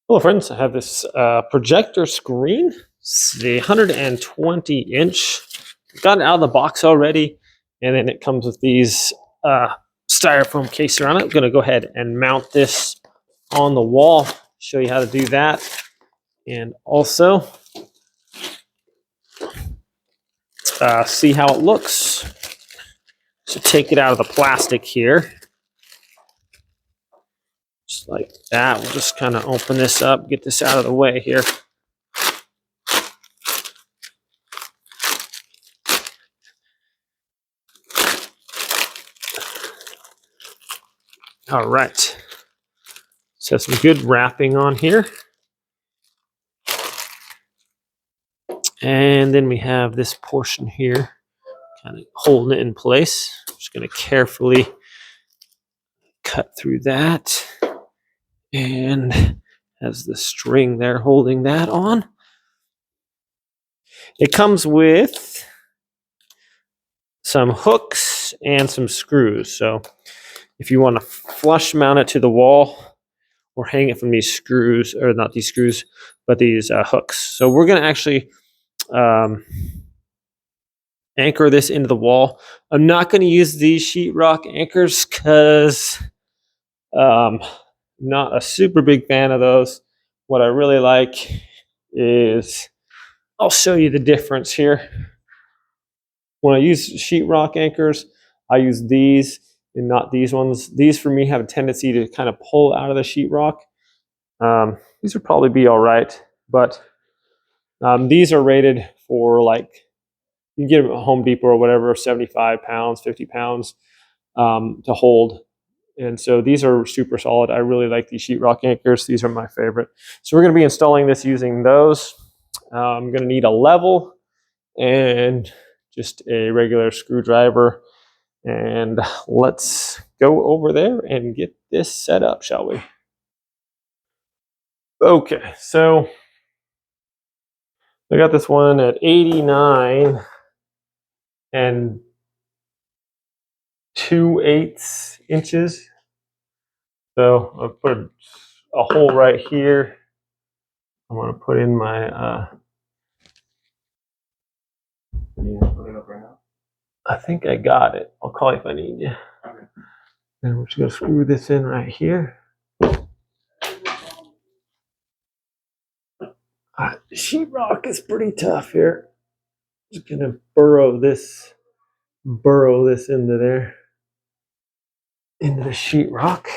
Hello friends, I have this projector screen. It's the 120 inch. Got it out of the box already, and then it comes with these styrofoam case around it. I'm going to go ahead and mount this on the wall, show you how to do that, and also see how it looks. So take it out of the plastic here. Just like that. We'll just kind of open this up, get this out of the way here. All right. So some good wrapping on here. And then we have this portion here, kind of holding it in place. I'm just going to carefully cut through that. And has the string there holding that on. It comes with some hooks and some screws. So if you want to flush mount it to the wall or hang it from these screws, or not these screws, but these hooks. So we're going to actually anchor this into the wall. I'm not going to use these sheetrock anchors because not a super big fan of those. What I really like is, I'll show you the difference here. When I use sheetrock anchors, I use these and not these ones. These for me have a tendency to kind of pull out of the sheetrock. These would probably be all right, but these are rated for, like, you can get them at Home Depot or whatever, 75 pounds, 50 pounds to hold. And so these are super solid. I really like these sheetrock anchors. These are my favorite. So we're going to be installing this using those. I'm going to need a level and just a regular screwdriver. And let's go over there and get this set up, shall we? Okay, so I got this one at 89 and 2/8 inches. So I'll put a hole right here. I'm going to put in my I think I got it. I'll call you if I need you. Okay. And we're just going to screw this in right here. Sheetrock is pretty tough here. Just going to burrow this into there, into the sheetrock.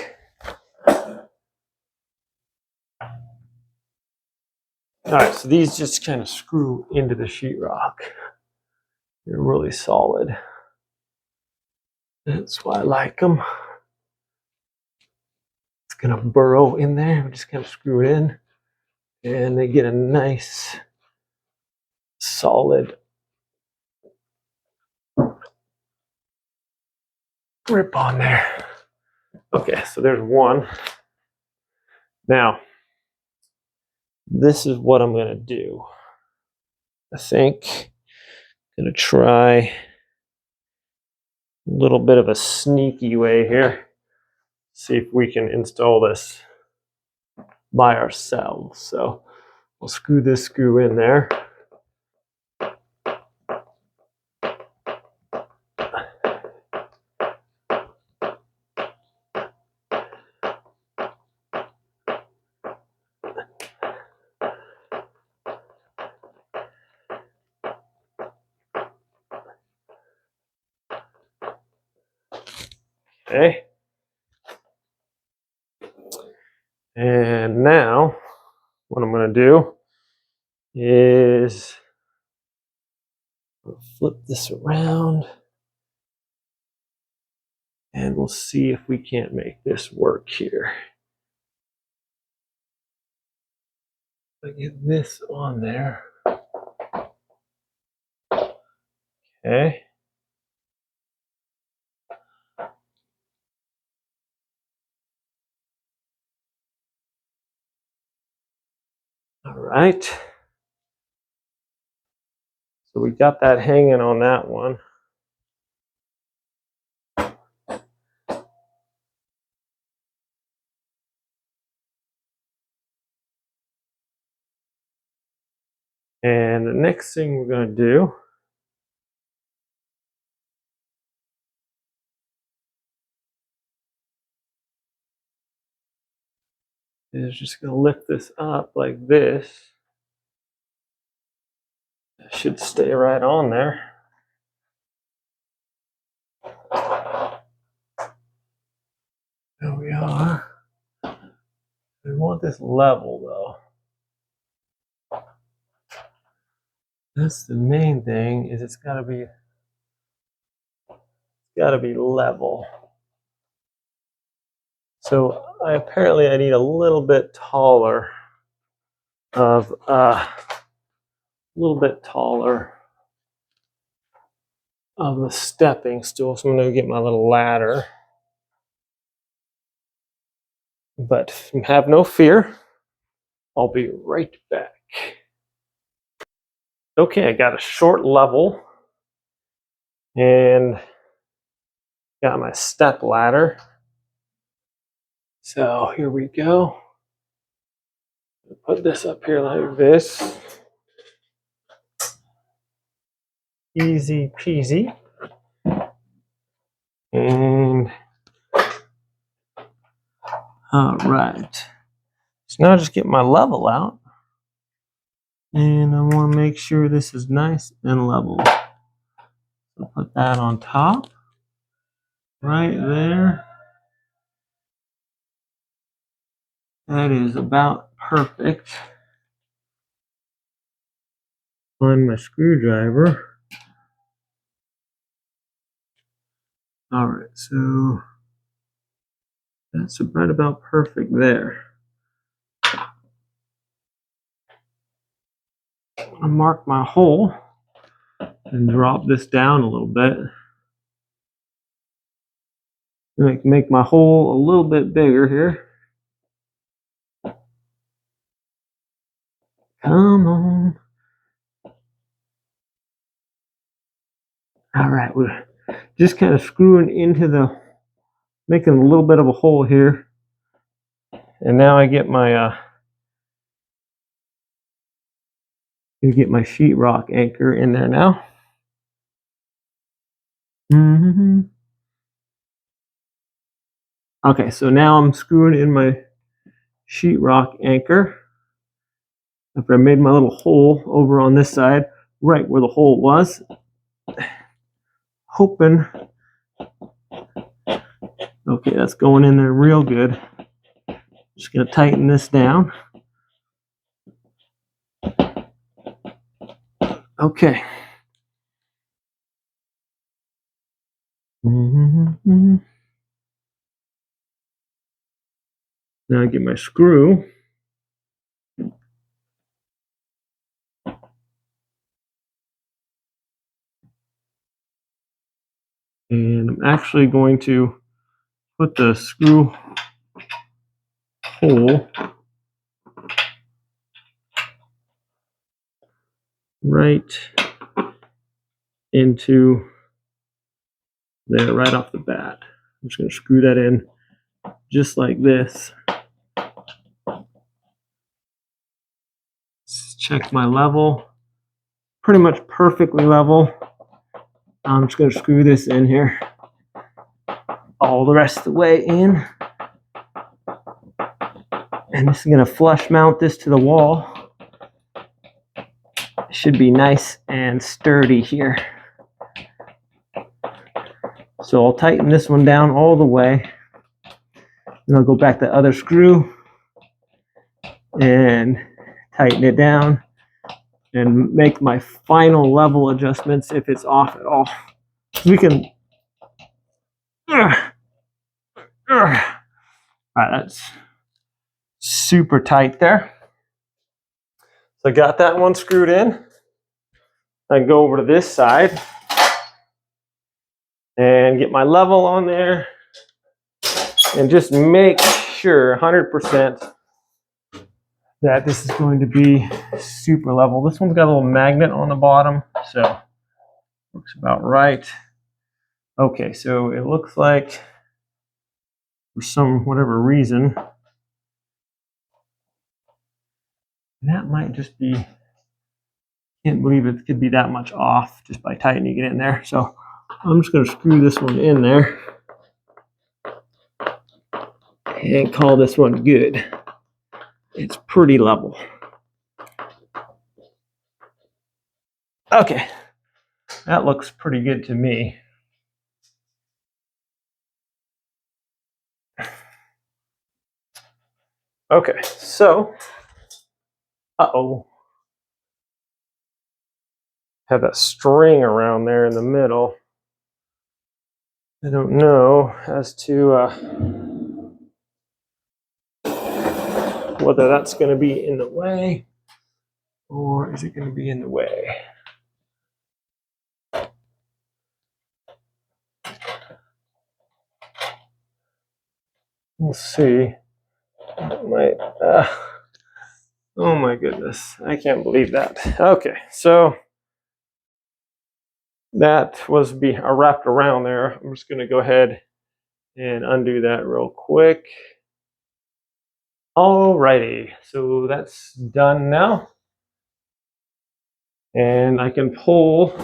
All right, so these just kind of screw into the sheetrock. They're really solid. That's why I like them. It's going to burrow in there. We just kind of screw it in, and they get a nice, solid grip on there. Okay, so there's one. Now, this is what I'm going to do. I think I'm going to try a little bit of a sneaky way here. See if we can install this by ourselves. So we'll screw this screw in there. Okay. And now what I'm going to do is flip this around, and we'll see if we can't make this work here. I get this on there. Okay. All right. So we got that hanging on that one. And the next thing we're going to do is just going to lift this up like this. It should stay right on there. There we are. We want this level though. That's the main thing, is it's got to be level. So apparently I need a little bit taller of the stepping stool. So I'm going to get my little ladder. But have no fear, I'll be right back. Okay, I got a short level and got my step ladder. So here we go. Put this up here like this. Easy peasy. And all right. So now I just get my level out. And I want to make sure this is nice and level. So put that on top. Right there. That is about perfect. On my screwdriver. All right, so that's right about perfect there. I mark my hole and drop this down a little bit. Make my hole a little bit bigger here. Come on. All right, we're just kind of screwing into making a little bit of a hole here. And now I get my sheetrock anchor in there now. Okay, so now I'm screwing in my sheetrock anchor. After I made my little hole over on this side, right where the hole was. Hoping. Okay, that's going in there real good. Just gonna tighten this down. Okay. Now I get my screw. And I'm actually going to put the screw hole right into there right off the bat. I'm just going to screw that in just like this. Let's check my level. Pretty much perfectly level. I'm just going to screw this in here all the rest of the way in. And this is going to flush mount this to the wall. It should be nice and sturdy here. So I'll tighten this one down all the way. And I'll go back to the other screw and tighten it down and make my final level adjustments if it's off at all. We can. All right, that's super tight there. So I got that one screwed in. I go over to this side and get my level on there and just make sure 100% that this is going to be super level. This one's got a little magnet on the bottom, so looks about right. Okay, so it looks like for some whatever reason that might just be Can't believe it could be that much off just by tightening it in there. So I'm just going to screw this one in there and call this one good. It's pretty level. Okay, that looks pretty good to me. Okay, so, have that string around there in the middle. I don't know as to whether that's going to be in the way or is it going to be in the way. We'll see. Oh my goodness, I can't believe that. Okay, so that was wrapped around there. I'm just going to go ahead and undo that real quick. Alrighty, so that's done now. And I can pull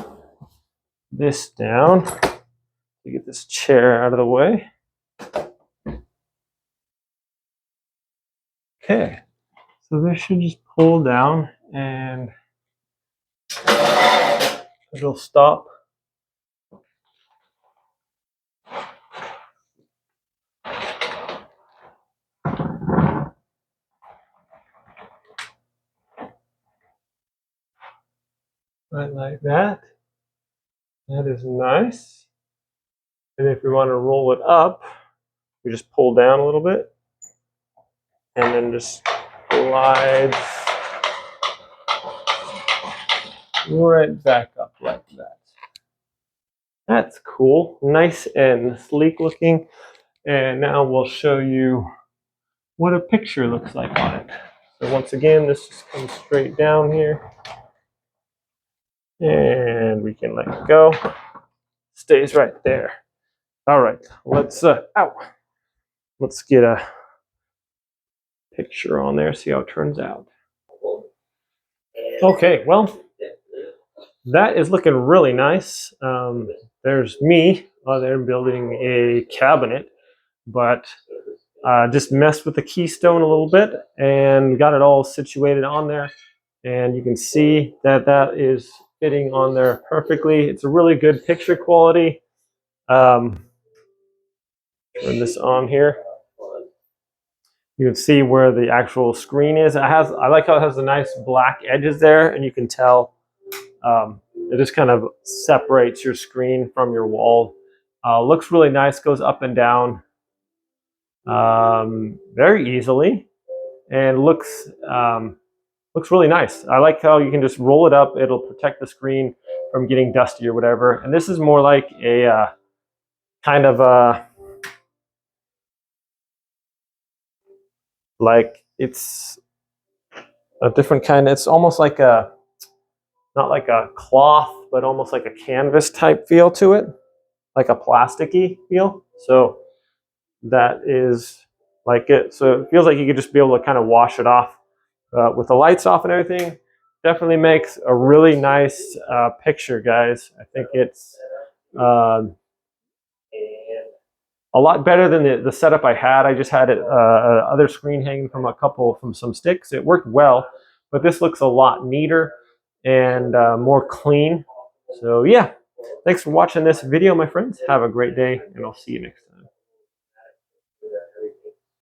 this down to get this chair out of the way. Okay, so this should just pull down and it'll stop. Right like that. That is nice. And if we want to roll it up, we just pull down a little bit and then just slide right back up like that. That's cool. Nice and sleek looking. And now we'll show you what a picture looks like on it. So once again, this just comes straight down here. And we can let it go. Stays right there. All right, let's get a picture on there, see how it turns out. Okay, well, that is looking really nice. There's me there building a cabinet, but just messed with the keystone a little bit and got it all situated on there. And you can see that that is fitting on there perfectly. It's a really good picture quality. Turn this on here. You can see where the actual screen is. I like how it has the nice black edges there, and you can tell it just kind of separates your screen from your wall. Looks really nice, goes up and down very easily, and looks really nice. I like how you can just roll it up. It'll protect the screen from getting dusty or whatever. And this is more like a kind of a, like it's a different kind. It's almost like a, not like a cloth, but almost like a canvas type feel to it, like a plasticky feel. So that is like it. So it feels like you could just be able to kind of wash it off with the lights off and everything. Definitely makes a really nice picture, guys. I think it's a lot better than the setup I had. I just had it other screen hanging from some sticks. It worked well, but this looks a lot neater and more clean. So yeah, thanks for watching this video, my friends. Have a great day, and I'll see you next time.